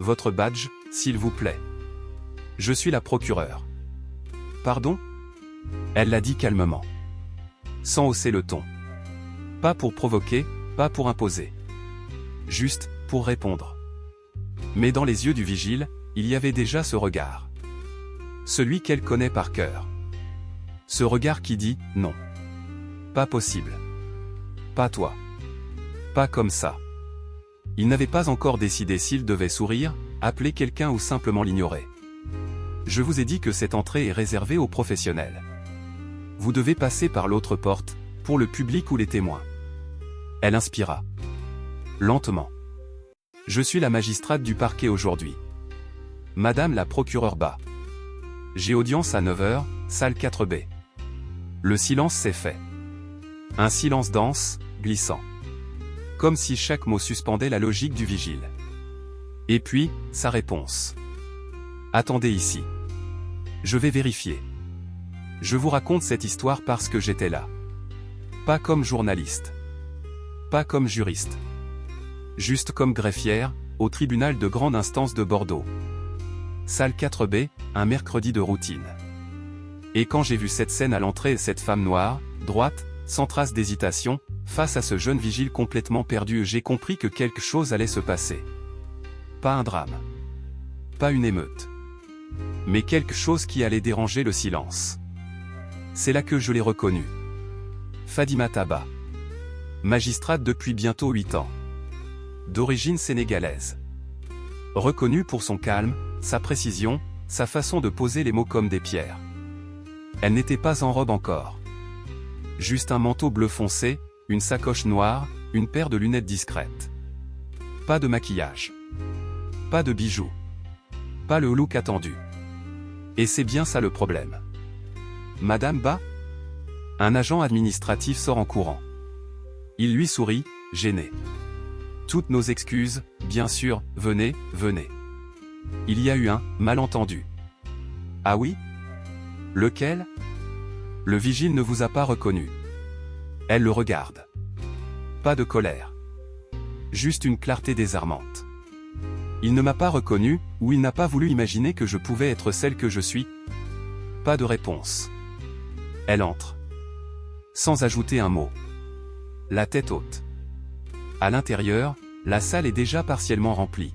Votre badge, s'il vous plaît. Je suis la procureure. Pardon? Elle l'a dit calmement, sans hausser le ton. Pas pour provoquer, pas pour imposer. Juste, pour répondre. Mais dans les yeux du vigile, il y avait déjà ce regard. Celui qu'elle connaît par cœur. Ce regard qui dit, non. Pas possible. Pas toi. Pas comme ça. Il n'avait pas encore décidé s'il devait sourire, appeler quelqu'un ou simplement l'ignorer. Je vous ai dit que cette entrée est réservée aux professionnels. Vous devez passer par l'autre porte, pour le public ou les témoins. Elle inspira. Lentement. Je suis la magistrate du parquet aujourd'hui. Madame la procureure Bas. J'ai audience à 9h, salle 4B. Le silence s'est fait. Un silence dense, glissant. Comme si chaque mot suspendait la logique du vigile. Et puis, sa réponse. Attendez ici. Je vais vérifier. Je vous raconte cette histoire parce que j'étais là. Pas comme journaliste. Pas comme juriste. Juste comme greffière, au tribunal de grande instance de Bordeaux. Salle 4B, un mercredi de routine. Et quand j'ai vu cette scène à l'entrée et cette femme noire, droite, sans trace d'hésitation, face à ce jeune vigile complètement perdu, j'ai compris que quelque chose allait se passer. Pas un drame. Pas une émeute. Mais quelque chose qui allait déranger le silence. C'est là que je l'ai reconnue. Fadimata Bah. Magistrate depuis bientôt 8 ans. D'origine sénégalaise. Reconnue pour son calme, sa précision, sa façon de poser les mots comme des pierres. Elle n'était pas en robe encore. Juste un manteau bleu foncé, une sacoche noire, une paire de lunettes discrètes. Pas de maquillage. Pas de bijoux. Pas le look attendu. Et c'est bien ça le problème. Madame Bah? Un agent administratif sort en courant. Il lui sourit, gêné. Toutes nos excuses, bien sûr, venez, venez. Il y a eu un malentendu. Ah oui? Lequel? Le vigile ne vous a pas reconnu. Elle le regarde. Pas de colère. Juste une clarté désarmante. Il ne m'a pas reconnu, ou il n'a pas voulu imaginer que je pouvais être celle que je suis. Pas de réponse. Elle entre. Sans ajouter un mot. La tête haute. À l'intérieur, la salle est déjà partiellement remplie.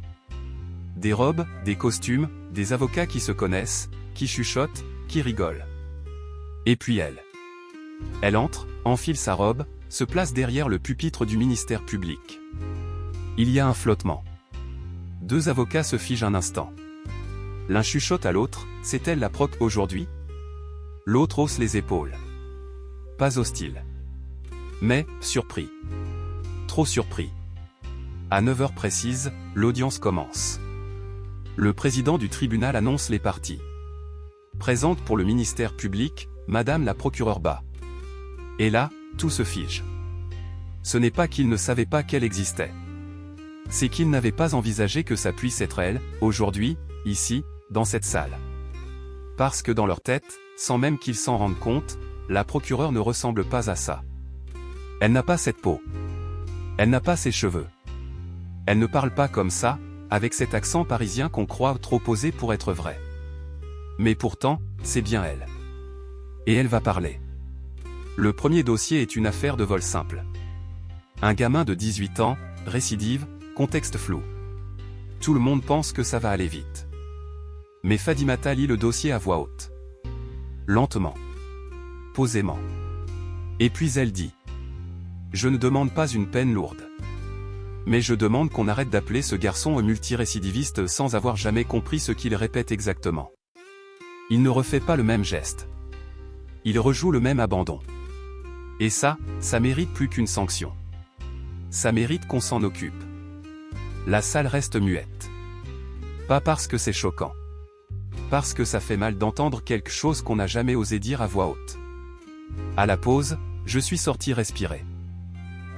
Des robes, des costumes, des avocats qui se connaissent, qui chuchotent, qui rigolent. Et puis elle. Elle entre, enfile sa robe, se place derrière le pupitre du ministère public. Il y a un flottement. Deux avocats se figent un instant. L'un chuchote à l'autre, c'est elle la proc aujourd'hui? L'autre hausse les épaules. Pas hostile. Mais, surpris. Trop surpris. À 9h précises, l'audience commence. Le président du tribunal annonce les parties. Présente pour le ministère public, Madame la procureure Bah. Et là, tout se fige. Ce n'est pas qu'il ne savait pas qu'elle existait. C'est qu'il n'avait pas envisagé que ça puisse être elle, aujourd'hui, ici, dans cette salle. Parce que dans leur tête, sans même qu'ils s'en rendent compte, la procureure ne ressemble pas à ça. Elle n'a pas cette peau. Elle n'a pas ces cheveux. Elle ne parle pas comme ça, avec cet accent parisien qu'on croit trop posé pour être vrai. Mais pourtant, c'est bien elle. Et elle va parler. Le premier dossier est une affaire de vol simple. Un gamin de 18 ans, récidive, contexte flou. Tout le monde pense que ça va aller vite. Mais Fadimata lit le dossier à voix haute. Lentement. Posément. Et puis elle dit. Je ne demande pas une peine lourde. Mais je demande qu'on arrête d'appeler ce garçon un multirécidiviste sans avoir jamais compris ce qu'il répète exactement. Il ne refait pas le même geste. Il rejoue le même abandon. Et ça mérite plus qu'une sanction. Ça mérite qu'on s'en occupe. La salle reste muette. Pas parce que c'est choquant. Parce que ça fait mal d'entendre quelque chose qu'on n'a jamais osé dire à voix haute. À la pause, je suis sorti respirer.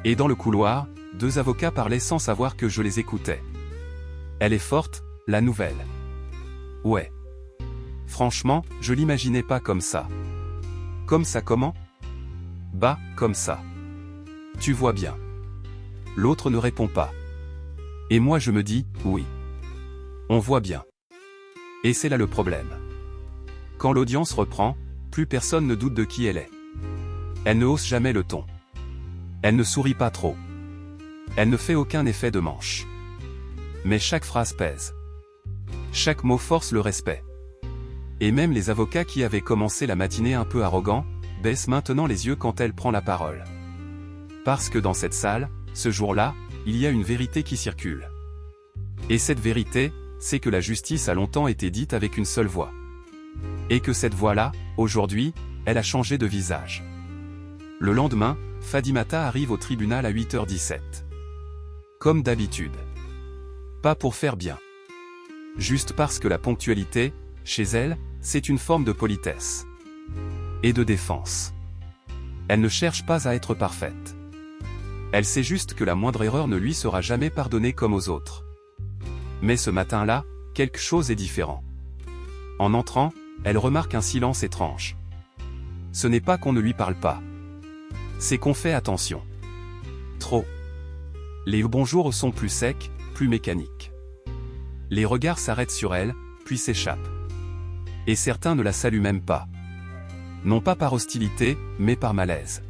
Et dans le couloir, deux avocats parlaient sans savoir que je les écoutais. Elle est forte, la nouvelle. Ouais. Franchement, je l'imaginais pas comme ça. Comme ça comment? Bah, comme ça. Tu vois bien. L'autre ne répond pas. Et moi je me dis, oui. On voit bien. Et c'est là le problème. Quand l'audience reprend, plus personne ne doute de qui elle est. Elle ne hausse jamais le ton. Elle ne sourit pas trop. Elle ne fait aucun effet de manche. Mais chaque phrase pèse. Chaque mot force le respect. Et même les avocats qui avaient commencé la matinée un peu arrogants, baissent maintenant les yeux quand elle prend la parole. Parce que dans cette salle, ce jour-là, il y a une vérité qui circule. Et cette vérité, c'est que la justice a longtemps été dite avec une seule voix. Et que cette voix-là, aujourd'hui, elle a changé de visage. Le lendemain, Fadimata arrive au tribunal à 8h17. Comme d'habitude. Pas pour faire bien. Juste parce que la ponctualité, chez elle, c'est une forme de politesse. Et de défense. Elle ne cherche pas à être parfaite. Elle sait juste que la moindre erreur ne lui sera jamais pardonnée comme aux autres. Mais ce matin-là, quelque chose est différent. En entrant, elle remarque un silence étrange. Ce n'est pas qu'on ne lui parle pas. C'est qu'on fait attention. Trop. Les bonjours sont plus secs, plus mécaniques. Les regards s'arrêtent sur elle, puis s'échappent. Et certains ne la saluent même pas. Non pas par hostilité, mais par malaise.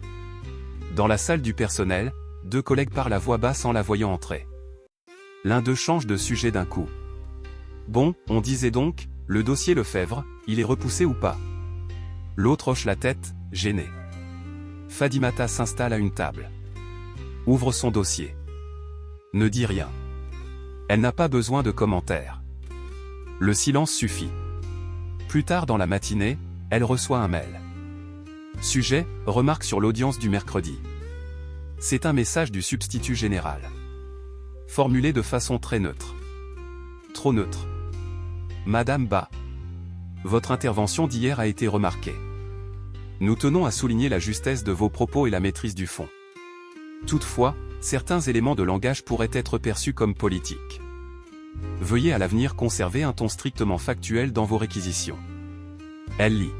Dans la salle du personnel, 2 collègues parlent à voix basse en la voyant entrer. L'un d'eux change de sujet d'un coup. Bon, on disait donc, le dossier Lefebvre, il est repoussé ou pas? L'autre hoche la tête, gêné. Fadimata s'installe à une table. Ouvre son dossier. Ne dit rien. Elle n'a pas besoin de commentaires. Le silence suffit. Plus tard dans la matinée, elle reçoit un mail. Sujet, remarque sur l'audience du mercredi. C'est un message du substitut général. Formulé de façon très neutre. Trop neutre. Madame Ba. Votre intervention d'hier a été remarquée. Nous tenons à souligner la justesse de vos propos et la maîtrise du fond. Toutefois, certains éléments de langage pourraient être perçus comme politiques. Veuillez à l'avenir conserver un ton strictement factuel dans vos réquisitions. Elle lit.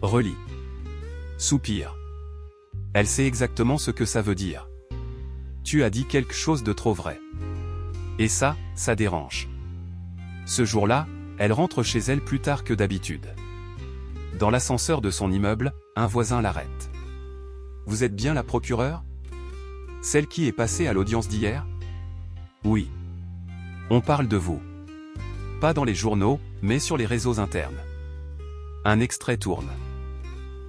Relit. Soupire. Elle sait exactement ce que ça veut dire. Tu as dit quelque chose de trop vrai. Et ça dérange. Ce jour-là, elle rentre chez elle plus tard que d'habitude. Dans l'ascenseur de son immeuble, un voisin l'arrête. Vous êtes bien la procureure? Celle qui est passée à l'audience d'hier? Oui. On parle de vous. Pas dans les journaux, mais sur les réseaux internes. Un extrait tourne.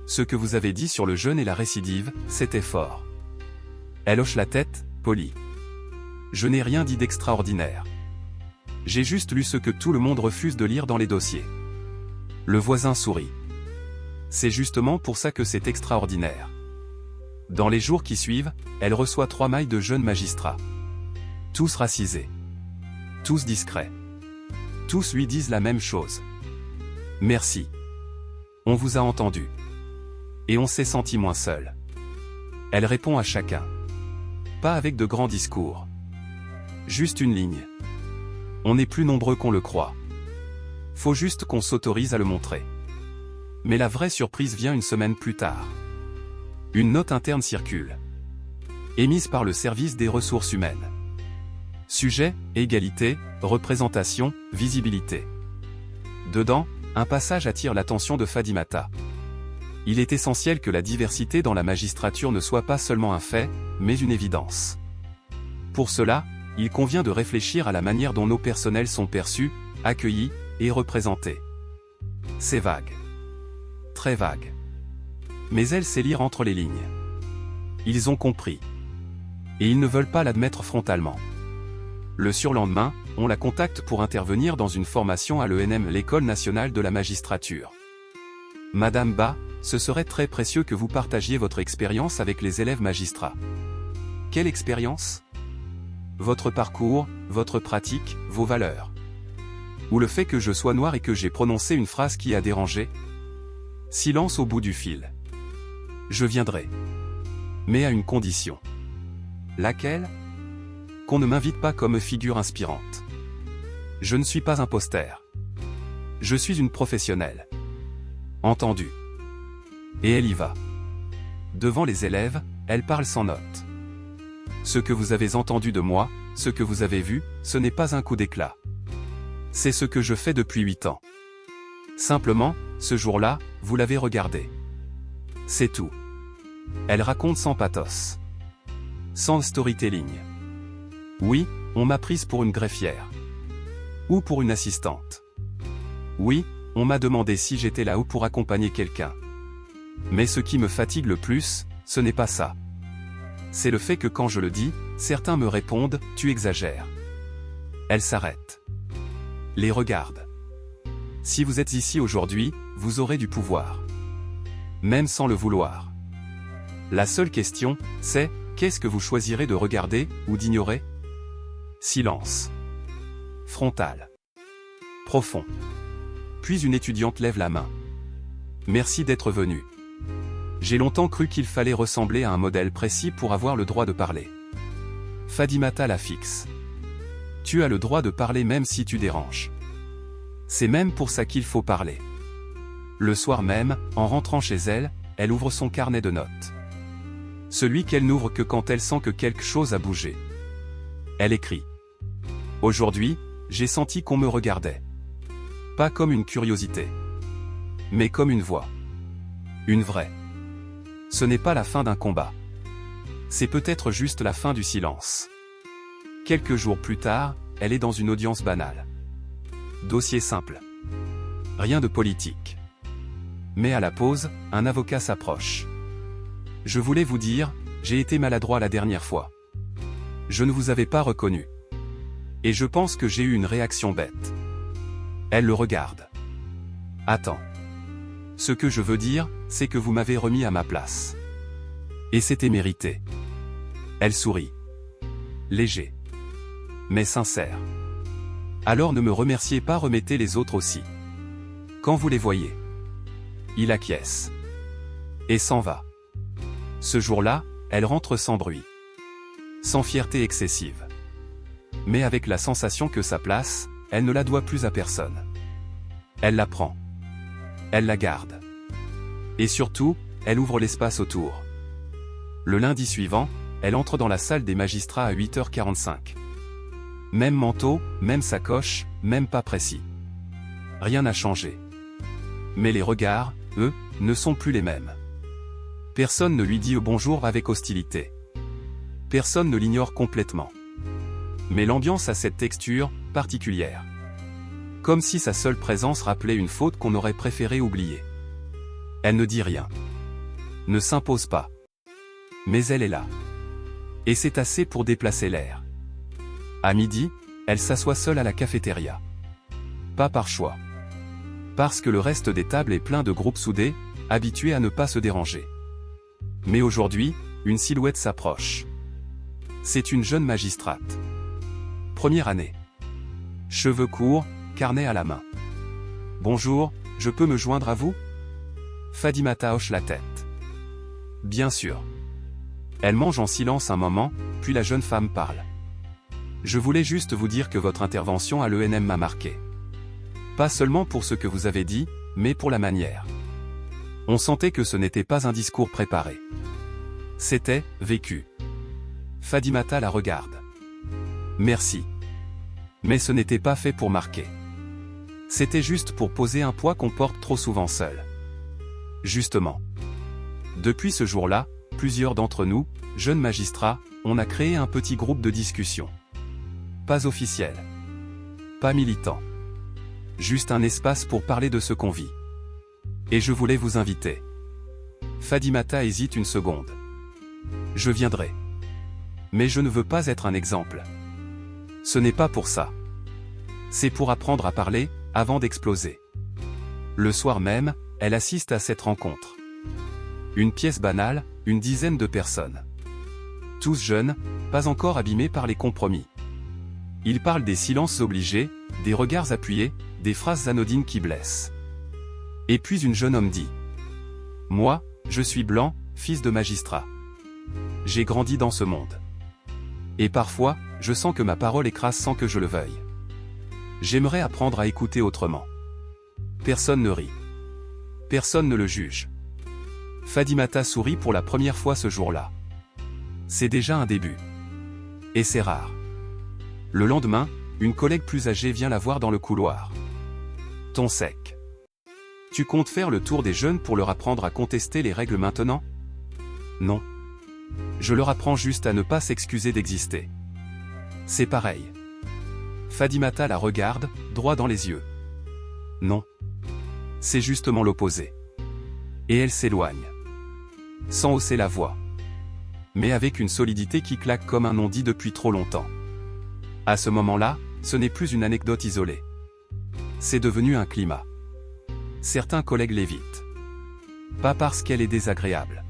Ce que vous avez dit sur le jeûne et la récidive, c'était fort. Elle hoche la tête, polie. Je n'ai rien dit d'extraordinaire. J'ai juste lu ce que tout le monde refuse de lire dans les dossiers. Le voisin sourit. C'est justement pour ça que c'est extraordinaire. Dans les jours qui suivent, elle reçoit 3 mails de jeunes magistrats. Tous racisés. Tous discrets. Tous lui disent la même chose. Merci. On vous a entendu. Et on s'est senti moins seul. Elle répond à chacun. Pas avec de grands discours. Juste une ligne. On est plus nombreux qu'on le croit. Faut juste qu'on s'autorise à le montrer. Mais la vraie surprise vient une semaine plus tard. Une note interne circule. Émise par le service des ressources humaines. Sujet, égalité, représentation, visibilité. Dedans, un passage attire l'attention de Fadimata. Il est essentiel que la diversité dans la magistrature ne soit pas seulement un fait, mais une évidence. Pour cela, il convient de réfléchir à la manière dont nos personnels sont perçus, accueillis et représentés. C'est vague. Très vague. Mais elle sait lire entre les lignes. Ils ont compris. Et ils ne veulent pas l'admettre frontalement. Le surlendemain, on la contacte pour intervenir dans une formation à l'ENM, l'École nationale de la magistrature. Madame Ba, ce serait très précieux que vous partagiez votre expérience avec les élèves magistrats. Quelle expérience? Votre parcours, votre pratique, vos valeurs. Ou le fait que je sois noir et que j'ai prononcé une phrase qui a dérangé? Silence au bout du fil. Je viendrai. Mais à une condition. Laquelle? Qu'on ne m'invite pas comme figure inspirante. Je ne suis pas un poster. Je suis une professionnelle. Entendu. Et elle y va. Devant les élèves, elle parle sans note. Ce que vous avez entendu de moi, ce que vous avez vu, ce n'est pas un coup d'éclat. C'est ce que je fais depuis 8 ans. Simplement, ce jour-là, vous l'avez regardé. C'est tout. Elle raconte sans pathos. Sans storytelling. Oui, on m'a prise pour une greffière. Ou pour une assistante. Oui, on m'a demandé si j'étais là ou pour accompagner quelqu'un. Mais ce qui me fatigue le plus, ce n'est pas ça. C'est le fait que quand je le dis, certains me répondent « tu exagères ». Elle s'arrête. Les regarde. Si vous êtes ici aujourd'hui, vous aurez du pouvoir. Même sans le vouloir. La seule question, c'est, qu'est-ce que vous choisirez de regarder, ou d'ignorer? Silence. Frontal. Profond. Puis une étudiante lève la main. Merci d'être venu. J'ai longtemps cru qu'il fallait ressembler à un modèle précis pour avoir le droit de parler. Fadimata la fixe. Tu as le droit de parler même si tu déranges. C'est même pour ça qu'il faut parler. Le soir même, en rentrant chez elle, elle ouvre son carnet de notes. Celui qu'elle n'ouvre que quand elle sent que quelque chose a bougé. Elle écrit. Aujourd'hui, j'ai senti qu'on me regardait. Pas comme une curiosité. Mais comme une voix. Une vraie. Ce n'est pas la fin d'un combat. C'est peut-être juste la fin du silence. Quelques jours plus tard, elle est dans une audience banale. Dossier simple. Rien de politique. Mais à la pause, un avocat s'approche. Je voulais vous dire, j'ai été maladroit la dernière fois. Je ne vous avais pas reconnu. Et je pense que j'ai eu une réaction bête. Elle le regarde. Attends. Ce que je veux dire, c'est que vous m'avez remis à ma place. Et c'était mérité. Elle sourit. Léger. Mais sincère. Alors ne me remerciez pas, remettez les autres aussi. Quand vous les voyez. Il acquiesce. Et s'en va. Ce jour-là, elle rentre sans bruit. Sans fierté excessive. Mais avec la sensation que sa place, elle ne la doit plus à personne. Elle la prend. Elle la garde. Et surtout, elle ouvre l'espace autour. Le lundi suivant, elle entre dans la salle des magistrats à 8h45. Même manteau, même sacoche, même pas précis. Rien n'a changé. Mais les regards, eux, ne sont plus les mêmes. Personne ne lui dit bonjour avec hostilité. Personne ne l'ignore complètement. Mais l'ambiance a cette texture particulière. Comme si sa seule présence rappelait une faute qu'on aurait préféré oublier. Elle ne dit rien. Ne s'impose pas. Mais elle est là. Et c'est assez pour déplacer l'air. À midi, elle s'assoit seule à la cafétéria. Pas par choix. Parce que le reste des tables est plein de groupes soudés, habitués à ne pas se déranger. Mais aujourd'hui, une silhouette s'approche. C'est une jeune magistrate. Première année. Cheveux courts, carnet à la main. Bonjour, je peux me joindre à vous? Fadimata hoche la tête. Bien sûr. Elle mange en silence un moment, puis la jeune femme parle. Je voulais juste vous dire que votre intervention à l'ENM m'a marqué. Pas seulement pour ce que vous avez dit, mais pour la manière. On sentait que ce n'était pas un discours préparé. C'était vécu. Fadimata la regarde. Merci. Mais ce n'était pas fait pour marquer. C'était juste pour poser un poids qu'on porte trop souvent seul. Justement. Depuis ce jour-là, plusieurs d'entre nous, jeunes magistrats, on a créé un petit groupe de discussion. Pas officiel. Pas militant. Juste un espace pour parler de ce qu'on vit. Et je voulais vous inviter. Fadimata hésite une seconde. Je viendrai. Mais je ne veux pas être un exemple. Ce n'est pas pour ça. C'est pour apprendre à parler, avant d'exploser. Le soir même, elle assiste à cette rencontre. Une pièce banale, une dizaine de personnes. Tous jeunes, pas encore abîmés par les compromis. Ils parlent des silences obligés, des regards appuyés, des phrases anodines qui blessent. Et puis une jeune homme dit. Moi, je suis blanc, fils de magistrat. J'ai grandi dans ce monde. Et parfois, je sens que ma parole écrase sans que je le veuille. J'aimerais apprendre à écouter autrement. Personne ne rit. Personne ne le juge. Fadimata sourit pour la première fois ce jour-là. C'est déjà un début. Et c'est rare. Le lendemain, une collègue plus âgée vient la voir dans le couloir. Ton sec. Tu comptes faire le tour des jeunes pour leur apprendre à contester les règles maintenant? Non. Je leur apprends juste à ne pas s'excuser d'exister. C'est pareil. Fadimata la regarde, droit dans les yeux. Non. C'est justement l'opposé. Et elle s'éloigne. Sans hausser la voix. Mais avec une solidité qui claque comme un non-dit depuis trop longtemps. À ce moment-là, ce n'est plus une anecdote isolée. C'est devenu un climat. Certains collègues l'évitent. Pas parce qu'elle est désagréable.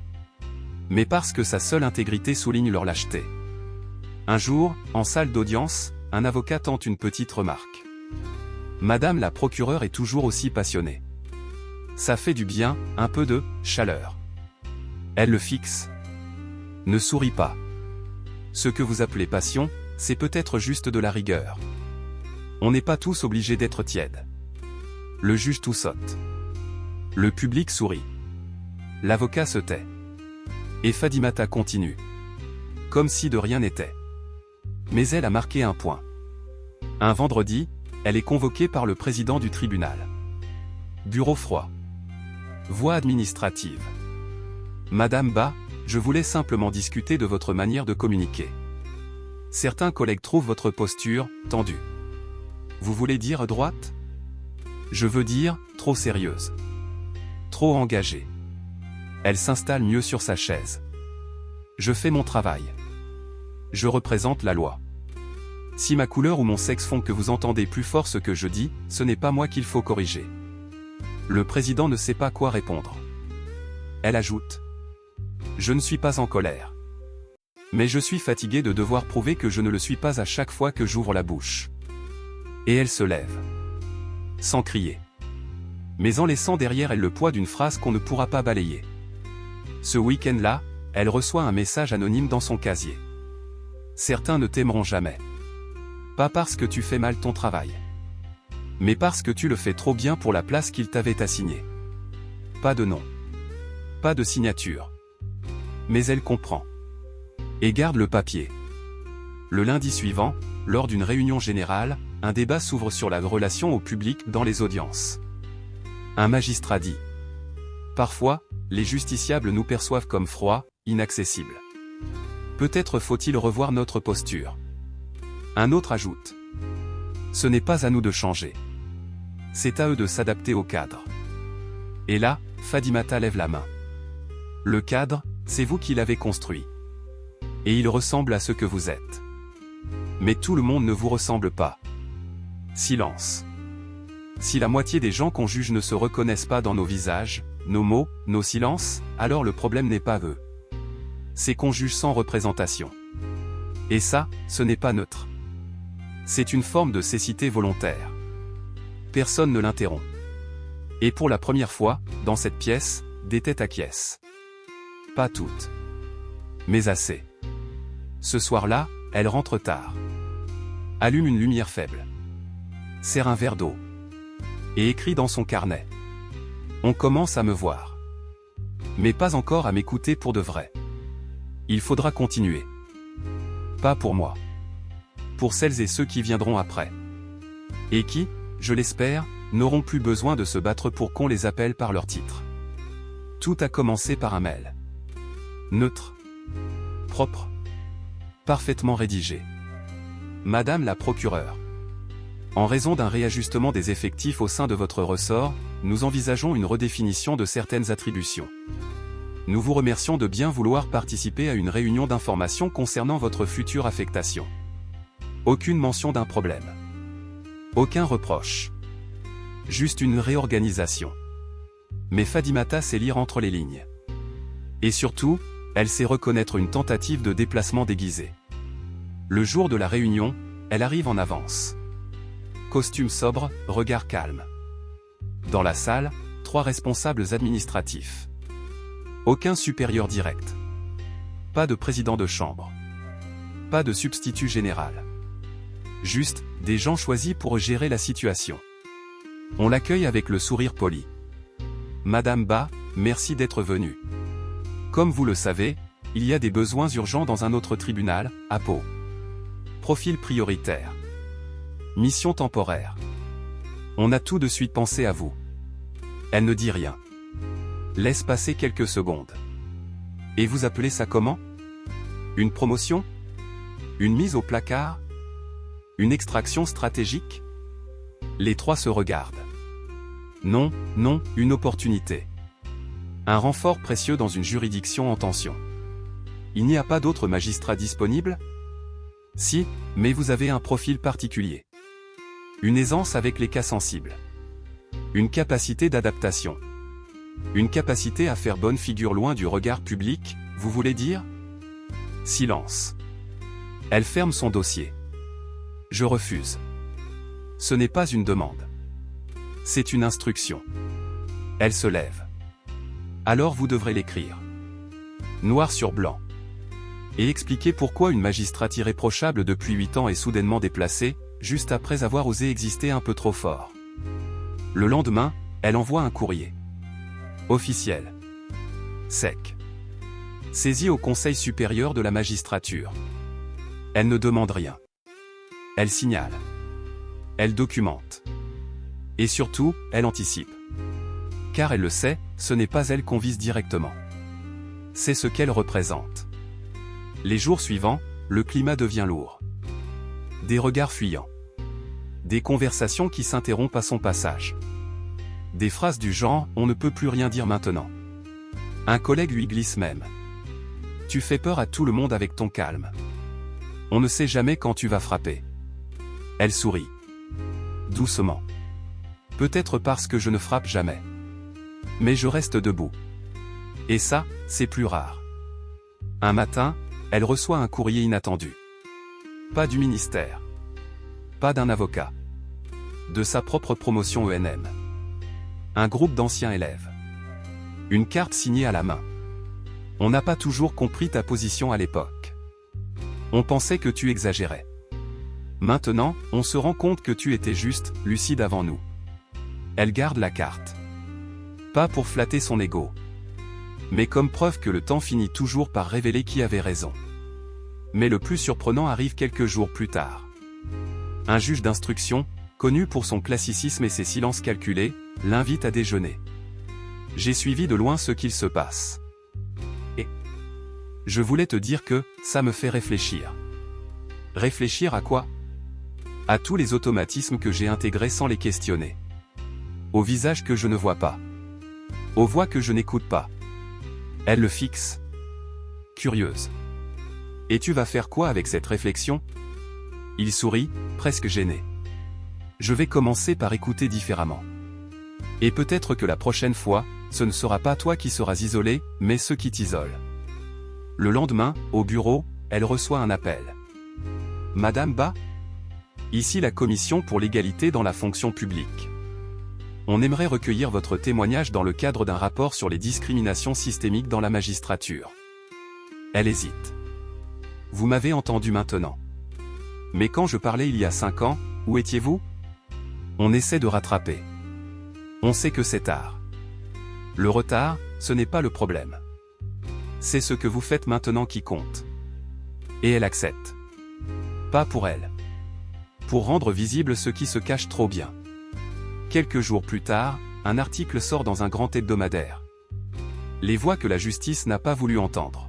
Mais parce que sa seule intégrité souligne leur lâcheté. Un jour, en salle d'audience, un avocat tente une petite remarque. Madame la procureure est toujours aussi passionnée. Ça fait du bien, un peu de chaleur. Elle le fixe. Ne sourit pas. Ce que vous appelez passion, c'est peut-être juste de la rigueur. On n'est pas tous obligés d'être tièdes. Le juge tout saute. Le public sourit. L'avocat se tait. Et Fadimata continue. Comme si de rien n'était. Mais elle a marqué un point. Un vendredi, elle est convoquée par le président du tribunal. Bureau froid. Voix administrative. Madame Ba, je voulais simplement discuter de votre manière de communiquer. Certains collègues trouvent votre posture tendue. Vous voulez dire droite? Je veux dire, trop sérieuse. Trop engagée. Elle s'installe mieux sur sa chaise. Je fais mon travail. Je représente la loi. Si ma couleur ou mon sexe font que vous entendez plus fort ce que je dis, ce n'est pas moi qu'il faut corriger. Le président ne sait pas quoi répondre. Elle ajoute. Je ne suis pas en colère. Mais je suis fatigué de devoir prouver que je ne le suis pas à chaque fois que j'ouvre la bouche. Et elle se lève. Sans crier. Mais en laissant derrière elle le poids d'une phrase qu'on ne pourra pas balayer. Ce week-end-là, elle reçoit un message anonyme dans son casier. Certains ne t'aimeront jamais. Pas parce que tu fais mal ton travail. Mais parce que tu le fais trop bien pour la place qu'ils t'avaient assignée. Pas de nom. Pas de signature. Mais elle comprend. Et garde le papier. Le lundi suivant, lors d'une réunion générale, un débat s'ouvre sur la relation au public dans les audiences. Un magistrat dit. Parfois, les justiciables nous perçoivent comme froids, inaccessibles. Peut-être faut-il revoir notre posture. Un autre ajoute. Ce n'est pas à nous de changer. C'est à eux de s'adapter au cadre. Et là, Fadimata lève la main. Le cadre, c'est vous qui l'avez construit. Et il ressemble à ce que vous êtes. Mais tout le monde ne vous ressemble pas. Silence. Si la moitié des gens qu'on juge ne se reconnaissent pas dans nos visages, nos mots, nos silences, alors le problème n'est pas eux. C'est qu'on juge sans représentation. Et ça, ce n'est pas neutre. C'est une forme de cécité volontaire. Personne ne l'interrompt. Et pour la première fois, dans cette pièce, des têtes acquiescent. Pas toutes. Mais assez. Ce soir-là, elle rentre tard. Allume une lumière faible. Sert un verre d'eau. Et écrit dans son carnet. On commence à me voir. Mais pas encore à m'écouter pour de vrai. Il faudra continuer. Pas pour moi. Pour celles et ceux qui viendront après. Et qui, je l'espère, n'auront plus besoin de se battre pour qu'on les appelle par leur titre. Tout a commencé par un mail. Neutre. Propre. Parfaitement rédigé. Madame la procureure. En raison d'un réajustement des effectifs au sein de votre ressort, nous envisageons une redéfinition de certaines attributions. Nous vous remercions de bien vouloir participer à une réunion d'information concernant votre future affectation. Aucune mention d'un problème. Aucun reproche. Juste une réorganisation. Mais Fadimata sait lire entre les lignes. Et surtout, elle sait reconnaître une tentative de déplacement déguisé. Le jour de la réunion, elle arrive en avance. Costume sobre, regard calme. Dans la salle, 3 responsables administratifs. Aucun supérieur direct. Pas de président de chambre. Pas de substitut général. Juste, des gens choisis pour gérer la situation. On l'accueille avec le sourire poli. Madame Ba, merci d'être venue. Comme vous le savez, il y a des besoins urgents dans un autre tribunal, à Pau. Profil prioritaire. Mission temporaire. On a tout de suite pensé à vous. Elle ne dit rien. Laisse passer quelques secondes. Et vous appelez ça comment? Une promotion? Une mise au placard? Une extraction stratégique? Les trois se regardent. Non, non, une opportunité. Un renfort précieux dans une juridiction en tension. Il n'y a pas d'autres magistrats disponibles? Si, mais vous avez un profil particulier. Une aisance avec les cas sensibles. Une capacité d'adaptation. Une capacité à faire bonne figure loin du regard public, vous voulez dire? Silence. Elle ferme son dossier. Je refuse. Ce n'est pas une demande. C'est une instruction. Elle se lève. Alors vous devrez l'écrire. Noir sur blanc. Et expliquer pourquoi une magistrate irréprochable depuis 8 ans est soudainement déplacée, juste après avoir osé exister un peu trop fort. Le lendemain, elle envoie un courrier. Officiel. Sec. Saisi au Conseil supérieur de la magistrature. Elle ne demande rien. Elle signale. Elle documente. Et surtout, elle anticipe. Car elle le sait, ce n'est pas elle qu'on vise directement. C'est ce qu'elle représente. Les jours suivants, le climat devient lourd. Des regards fuyants. Des conversations qui s'interrompent à son passage. Des phrases du genre « on ne peut plus rien dire maintenant ». Un collègue lui glisse même. « Tu fais peur à tout le monde avec ton calme. On ne sait jamais quand tu vas frapper. » Elle sourit. Doucement. Peut-être parce que je ne frappe jamais. Mais je reste debout. Et ça, c'est plus rare. Un matin, elle reçoit un courrier inattendu. Pas du ministère. Pas d'un avocat. De sa propre promotion ENM. Un groupe d'anciens élèves. Une carte signée à la main. On n'a pas toujours compris ta position à l'époque. On pensait que tu exagérais. Maintenant, on se rend compte que tu étais juste, lucide avant nous. Elle garde la carte. Pas pour flatter son ego. Mais comme preuve que le temps finit toujours par révéler qui avait raison. Mais le plus surprenant arrive quelques jours plus tard. Un juge d'instruction, connu pour son classicisme et ses silences calculés, l'invite à déjeuner. J'ai suivi de loin ce qu'il se passe. Et je voulais te dire que, ça me fait réfléchir. Réfléchir à quoi? À tous les automatismes que j'ai intégrés sans les questionner. Aux visages que je ne vois pas. Aux voix que je n'écoute pas. Elle le fixe. Curieuse. Et tu vas faire quoi avec cette réflexion? Il sourit, presque gêné. Je vais commencer par écouter différemment. Et peut-être que la prochaine fois, ce ne sera pas toi qui seras isolé, mais ceux qui t'isolent. Le lendemain, au bureau, elle reçoit un appel. Madame Ba? Ici la Commission pour l'égalité dans la fonction publique. On aimerait recueillir votre témoignage dans le cadre d'un rapport sur les discriminations systémiques dans la magistrature. Elle hésite. Vous m'avez entendu maintenant. Mais quand je parlais il y a 5 ans, où étiez-vous? On essaie de rattraper. On sait que c'est tard. Le retard, ce n'est pas le problème. C'est ce que vous faites maintenant qui compte. Et elle accepte. Pas pour elle. Pour rendre visible ce qui se cache trop bien. Quelques jours plus tard, un article sort dans un grand hebdomadaire. Les voix que la justice n'a pas voulu entendre.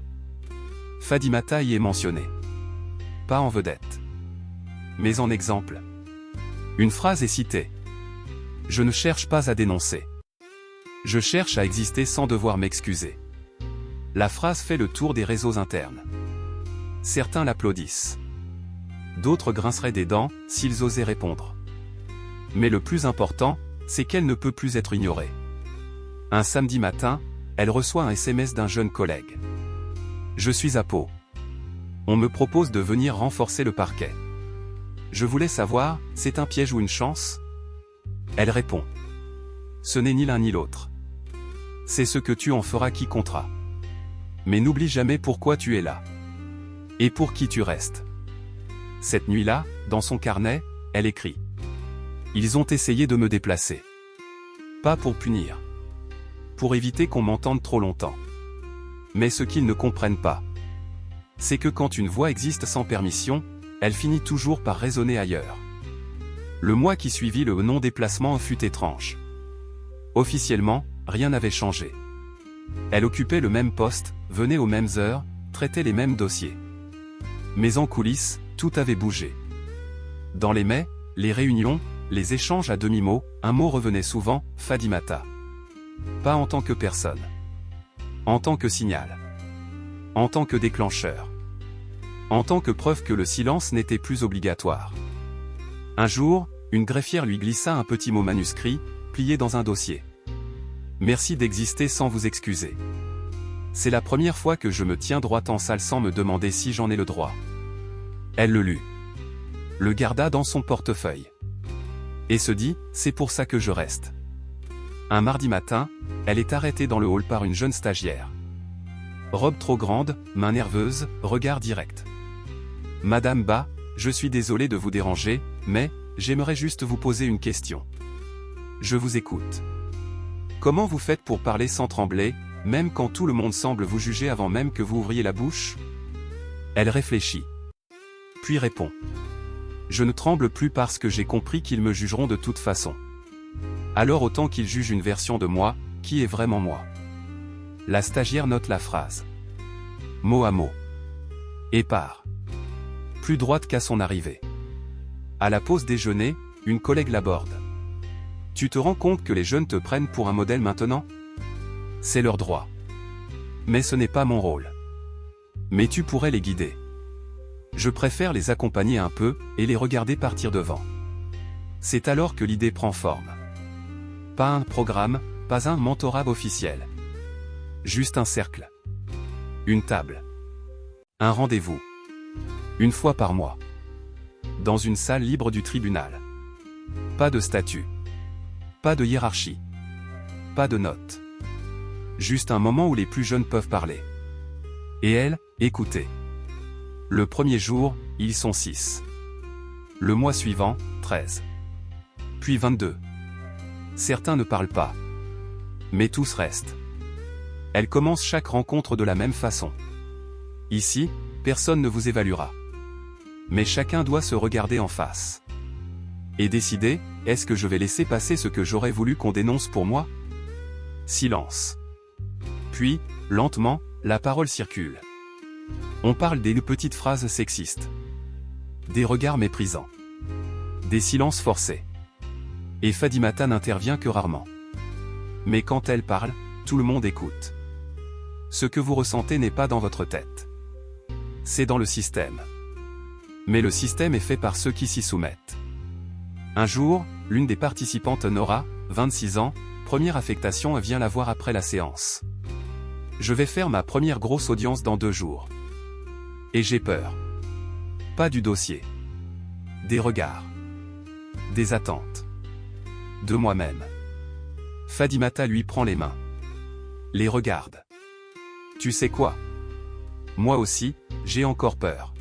Fadimata y est mentionnée. Pas en vedette. Mais en exemple. Une phrase est citée. Je ne cherche pas à dénoncer. Je cherche à exister sans devoir m'excuser. La phrase fait le tour des réseaux internes. Certains l'applaudissent. D'autres grinceraient des dents, s'ils osaient répondre. Mais le plus important, c'est qu'elle ne peut plus être ignorée. Un samedi matin, elle reçoit un SMS d'un jeune collègue. Je suis à Pau. On me propose de venir renforcer le parquet. Je voulais savoir, c'est un piège ou une chance? Elle répond. Ce n'est ni l'un ni l'autre. C'est ce que tu en feras qui comptera. Mais n'oublie jamais pourquoi tu es là. Et pour qui tu restes. Cette nuit-là, dans son carnet, elle écrit. Ils ont essayé de me déplacer. Pas pour punir. Pour éviter qu'on m'entende trop longtemps. Mais ce qu'ils ne comprennent pas, c'est que quand une voix existe sans permission, elle finit toujours par résonner ailleurs. Le mois qui suivit le non-déplacement fut étrange. Officiellement, rien n'avait changé. Elle occupait le même poste, venait aux mêmes heures, traitait les mêmes dossiers. Mais en coulisses, tout avait bougé. Dans les mets, les réunions, les échanges à demi-mot, un mot revenait souvent, Fadimata. Pas en tant que personne. En tant que signal. En tant que déclencheur. En tant que preuve que le silence n'était plus obligatoire. Un jour, une greffière lui glissa un petit mot manuscrit, plié dans un dossier. Merci d'exister sans vous excuser. C'est la première fois que je me tiens droit en salle sans me demander si j'en ai le droit. Elle le lut. Le garda dans son portefeuille. Et se dit, c'est pour ça que je reste. Un mardi matin, elle est arrêtée dans le hall par une jeune stagiaire. Robe trop grande, main nerveuse, regard direct. Madame Ba, je suis désolé de vous déranger, mais, j'aimerais juste vous poser une question. Je vous écoute. Comment vous faites pour parler sans trembler, même quand tout le monde semble vous juger avant même que vous ouvriez la bouche? Elle réfléchit. Puis répond. Je ne tremble plus parce que j'ai compris qu'ils me jugeront de toute façon. Alors autant qu'ils jugent une version de moi, qui est vraiment moi. La stagiaire note la phrase. Mot à mot. Et part. Plus droite qu'à son arrivée. À la pause déjeuner, une collègue l'aborde. Tu te rends compte que les jeunes te prennent pour un modèle maintenant? C'est leur droit. Mais ce n'est pas mon rôle. Mais tu pourrais les guider. Je préfère les accompagner un peu, et les regarder partir devant. C'est alors que l'idée prend forme. Pas un programme, pas un mentorat officiel. Juste un cercle. Une table. Un rendez-vous. Une fois par mois. Dans une salle libre du tribunal. Pas de statut. Pas de hiérarchie. Pas de notes. Juste un moment où les plus jeunes peuvent parler. Et elle, écoutez. Le premier jour, ils sont 6. Le mois suivant, 13. Puis 22. Certains ne parlent pas. Mais tous restent. Elle commence chaque rencontre de la même façon. Ici, personne ne vous évaluera. Mais chacun doit se regarder en face. Et décider, est-ce que je vais laisser passer ce que j'aurais voulu qu'on dénonce pour moi? Silence. Puis, lentement, la parole circule. On parle des petites phrases sexistes. Des regards méprisants. Des silences forcés. Et Fadimata n'intervient que rarement. Mais quand elle parle, tout le monde écoute. Ce que vous ressentez n'est pas dans votre tête. C'est dans le système. Mais le système est fait par ceux qui s'y soumettent. Un jour, l'une des participantes Nora, 26 ans, première affectation vient la voir après la séance. Je vais faire ma première grosse audience dans 2 jours. Et j'ai peur. Pas du dossier. Des regards. Des attentes. De moi-même. Fadimata lui prend les mains. Les regarde. Tu sais quoi? Moi aussi, j'ai encore peur.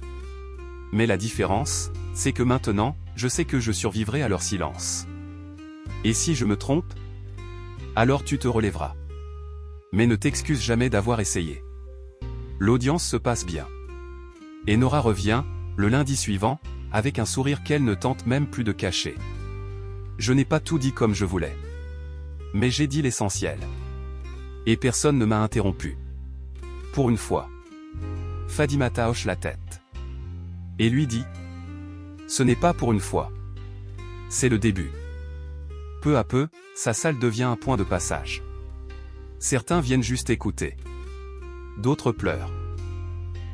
Mais la différence, c'est que maintenant, je sais que je survivrai à leur silence. Et si je me trompe? Alors tu te relèveras. Mais ne t'excuse jamais d'avoir essayé. L'audience se passe bien. Et Nora revient, le lundi suivant, avec un sourire qu'elle ne tente même plus de cacher. Je n'ai pas tout dit comme je voulais. Mais j'ai dit l'essentiel. Et personne ne m'a interrompu. Pour une fois. Fadimata hoche la tête. Et lui dit. Ce n'est pas pour une fois. C'est le début. Peu à peu, sa salle devient un point de passage. Certains viennent juste écouter. D'autres pleurent.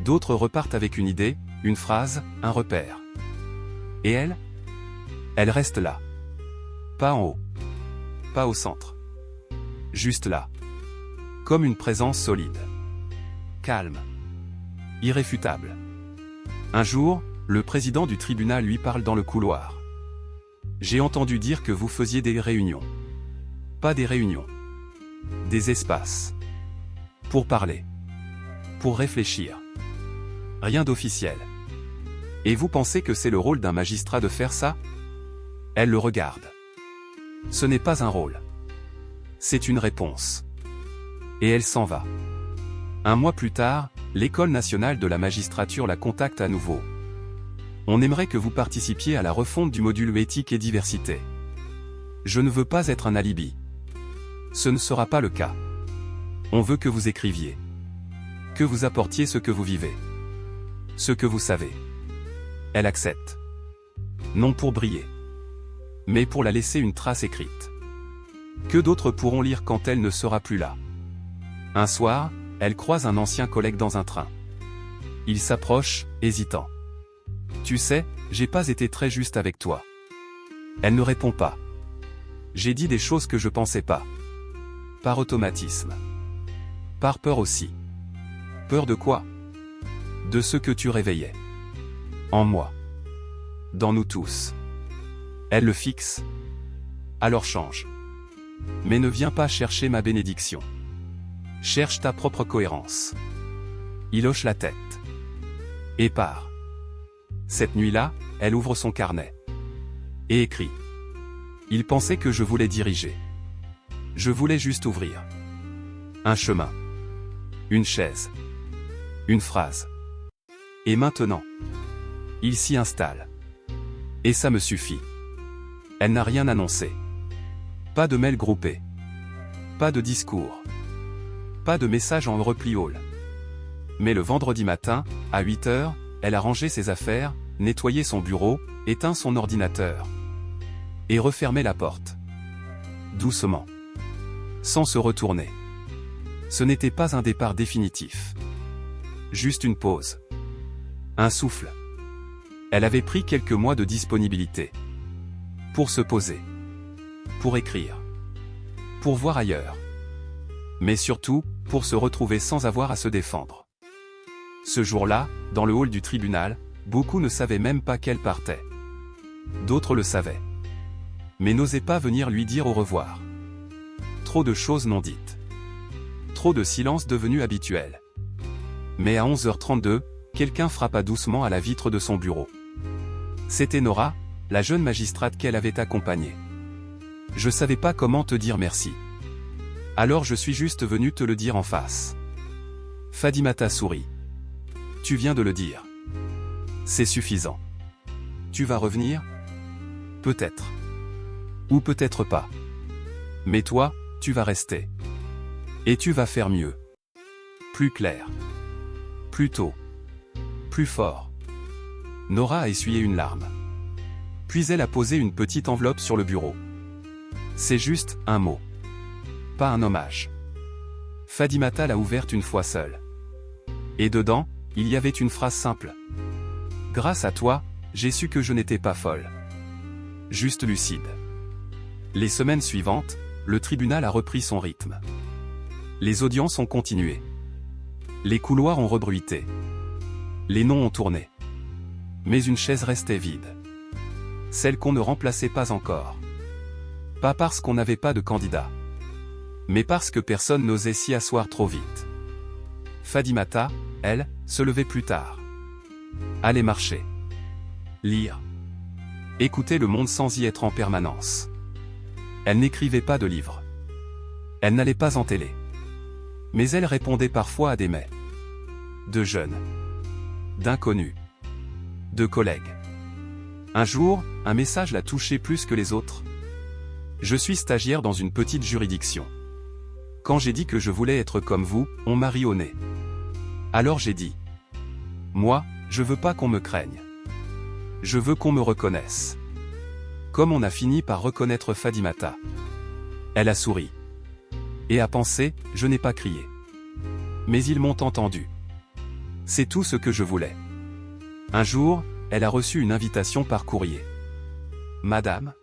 D'autres repartent avec une idée, une phrase, un repère. Et elle? Elle reste là. Pas en haut. Pas au centre. Juste là. Comme une présence solide. Calme. Irréfutable. Un jour, le président du tribunal lui parle dans le couloir. J'ai entendu dire que vous faisiez des réunions. Pas des réunions. Des espaces. Pour parler. Pour réfléchir. Rien d'officiel. Et vous pensez que c'est le rôle d'un magistrat de faire ça? Elle le regarde. Ce n'est pas un rôle. C'est une réponse. Et elle s'en va. Un mois plus tard, l'École nationale de la magistrature la contacte à nouveau. On aimerait que vous participiez à la refonte du module éthique et diversité. Je ne veux pas être un alibi. Ce ne sera pas le cas. On veut que vous écriviez. Que vous apportiez ce que vous vivez. Ce que vous savez. Elle accepte. Non pour briller. Mais pour la laisser une trace écrite. Que d'autres pourront lire quand elle ne sera plus là. Un soir, elle croise un ancien collègue dans un train. Il s'approche, hésitant. Tu sais, j'ai pas été très juste avec toi. Elle ne répond pas. J'ai dit des choses que je pensais pas. Par automatisme. Par peur aussi. Peur de quoi? De ce que tu réveillais. En moi. Dans nous tous. Elle le fixe. Alors change. Mais ne viens pas chercher ma bénédiction. Cherche ta propre cohérence. Il hoche la tête. Et part. Cette nuit-là, elle ouvre son carnet. Et écrit. Il pensait que je voulais diriger. Je voulais juste ouvrir. Un chemin. Une chaise. Une phrase. Et maintenant, il s'y installe. Et ça me suffit. Elle n'a rien annoncé. Pas de mail groupé. Pas de discours. Pas de message en repli all. Mais le vendredi matin, à 8 h, elle a rangé ses affaires, nettoyé son bureau, éteint son ordinateur. Et refermé la porte. Doucement. Sans se retourner. Ce n'était pas un départ définitif. Juste une pause. Un souffle. Elle avait pris quelques mois de disponibilité. Pour se poser. Pour écrire. Pour voir ailleurs. Mais surtout, pour se retrouver sans avoir à se défendre. Ce jour-là, dans le hall du tribunal, beaucoup ne savaient même pas qu'elle partait. D'autres le savaient. Mais n'osaient pas venir lui dire au revoir. Trop de choses non dites. Trop de silence devenu habituel. Mais à 11 h 32, quelqu'un frappa doucement à la vitre de son bureau. C'était Nora, la jeune magistrate qu'elle avait accompagnée. Je savais pas comment te dire merci. Alors je suis juste venu te le dire en face. Fadimata sourit. Tu viens de le dire. C'est suffisant. Tu vas revenir? Peut-être. Ou peut-être pas. Mais toi, tu vas rester. Et tu vas faire mieux. Plus clair. Plus tôt. Plus fort. Nora a essuyé une larme. Puis elle a posé une petite enveloppe sur le bureau. C'est juste un mot. Pas un hommage. Fadimata l'a ouverte une fois seule. Et dedans, il y avait une phrase simple. Grâce à toi, j'ai su que je n'étais pas folle. Juste lucide. Les semaines suivantes, le tribunal a repris son rythme. Les audiences ont continué. Les couloirs ont rebruité. Les noms ont tourné. Mais une chaise restait vide. Celle qu'on ne remplaçait pas encore. Pas parce qu'on n'avait pas de candidat. Mais parce que personne n'osait s'y asseoir trop vite. Fadimata, elle, se levait plus tard. Allait marcher. Lire. Écouter le monde sans y être en permanence. Elle n'écrivait pas de livres. Elle n'allait pas en télé. Mais elle répondait parfois à des mails. De jeunes. D'inconnus. De collègues. Un jour, un message l'a touchée plus que les autres. Je suis stagiaire dans une petite juridiction. Quand j'ai dit que je voulais être comme vous, on m'a ri au nez. Alors j'ai dit. Moi, je veux pas qu'on me craigne. Je veux qu'on me reconnaisse. Comme on a fini par reconnaître Fadimata. Elle a souri. Et a pensé, je n'ai pas crié. Mais ils m'ont entendu. C'est tout ce que je voulais. Un jour, elle a reçu une invitation par courrier. Madame,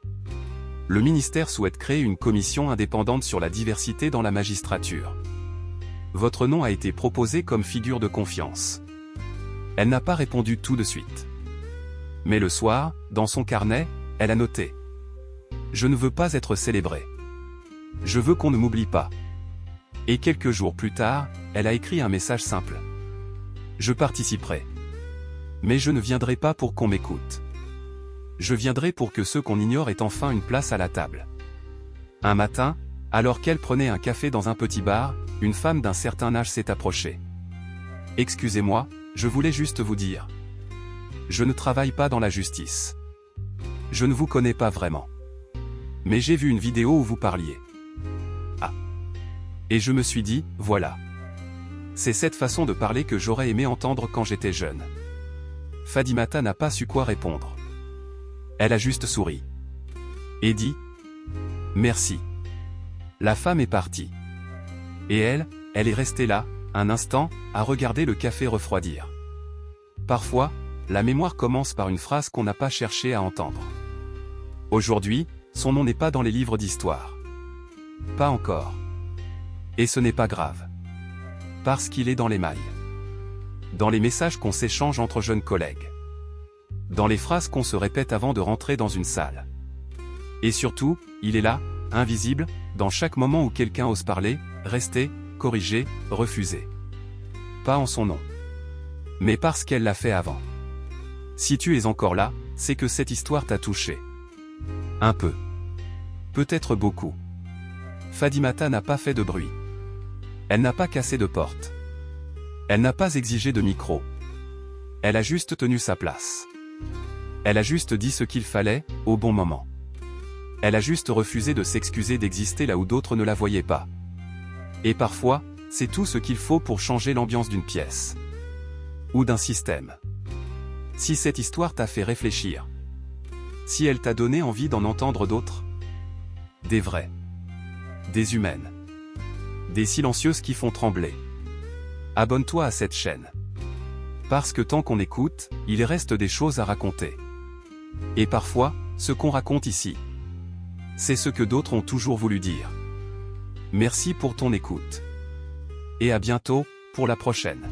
le ministère souhaite créer une commission indépendante sur la diversité dans la magistrature. Votre nom a été proposé comme figure de confiance. Elle n'a pas répondu tout de suite. Mais le soir, dans son carnet, elle a noté. Je ne veux pas être célébrée. Je veux qu'on ne m'oublie pas. Et quelques jours plus tard, elle a écrit un message simple. Je participerai. Mais je ne viendrai pas pour qu'on m'écoute. Je viendrai pour que ceux qu'on ignore aient enfin une place à la table. Un matin, alors qu'elle prenait un café dans un petit bar, une femme d'un certain âge s'est approchée. Excusez-moi, je voulais juste vous dire. Je ne travaille pas dans la justice. Je ne vous connais pas vraiment. Mais j'ai vu une vidéo où vous parliez. Ah. Et je me suis dit, voilà. C'est cette façon de parler que j'aurais aimé entendre quand j'étais jeune. Fadimata n'a pas su quoi répondre. Elle a juste souri. Et dit, merci. La femme est partie. Et elle est restée là, un instant, à regarder le café refroidir. Parfois, la mémoire commence par une phrase qu'on n'a pas cherché à entendre. Aujourd'hui, son nom n'est pas dans les livres d'histoire. Pas encore. Et ce n'est pas grave. Parce qu'il est dans les mailles. Dans les messages qu'on s'échange entre jeunes collègues. Dans les phrases qu'on se répète avant de rentrer dans une salle. Et surtout, il est là, invisible, dans chaque moment où quelqu'un ose parler, rester, corriger, refuser. Pas en son nom. Mais parce qu'elle l'a fait avant. Si tu es encore là, c'est que cette histoire t'a touché. Un peu. Peut-être beaucoup. Fadimata n'a pas fait de bruit. Elle n'a pas cassé de porte. Elle n'a pas exigé de micro. Elle a juste tenu sa place. Elle a juste dit ce qu'il fallait, au bon moment. Elle a juste refusé de s'excuser d'exister là où d'autres ne la voyaient pas. Et parfois, c'est tout ce qu'il faut pour changer l'ambiance d'une pièce. Ou d'un système. Si cette histoire t'a fait réfléchir. Si elle t'a donné envie d'en entendre d'autres. Des vraies. Des humaines. Des silencieuses qui font trembler. Abonne-toi à cette chaîne. Parce que tant qu'on écoute, il reste des choses à raconter. Et parfois, ce qu'on raconte ici, c'est ce que d'autres ont toujours voulu dire. Merci pour ton écoute. Et à bientôt, pour la prochaine.